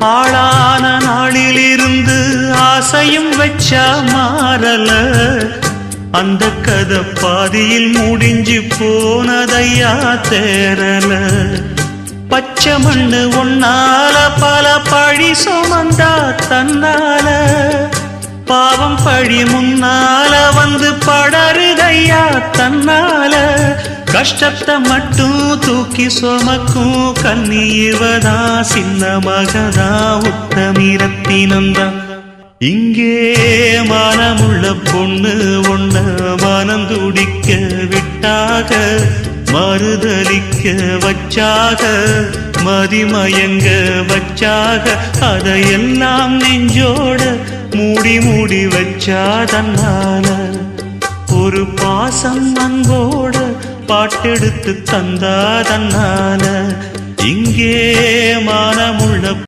ஆளான நாளிலிருந்து ஆசையும் வச்சா மாறல, அந்த கதை பாதியில் முடிஞ்சு போனதையா தேரல. பச்சை மண்ணு ஒன்னால பல பழி சுமந்தா தன்னால, பாவம் பழி முன்னால வந்து படருதையா தன்னால. கஷ்டத்தை மட்டும் தூக்கி சுமக்கும் கன்னி இவதா, சின்ன மகதா, உத்தமிரத்தினந்தா. இங்கே மனமுள்ள பொண்ணு ஒண்ண மனம் துடிக்க விட்டாக, மறுதலிக்க வச்சாக, மதிமயங்க வச்சாக. அதையெல்லாம் நெஞ்சோட மூடி மூடி வச்சா தன்னால. ஒரு பாசம் அன்போட பாட்டெடுத்து தந்தா தன்னால. இங்கே மனமுள்ள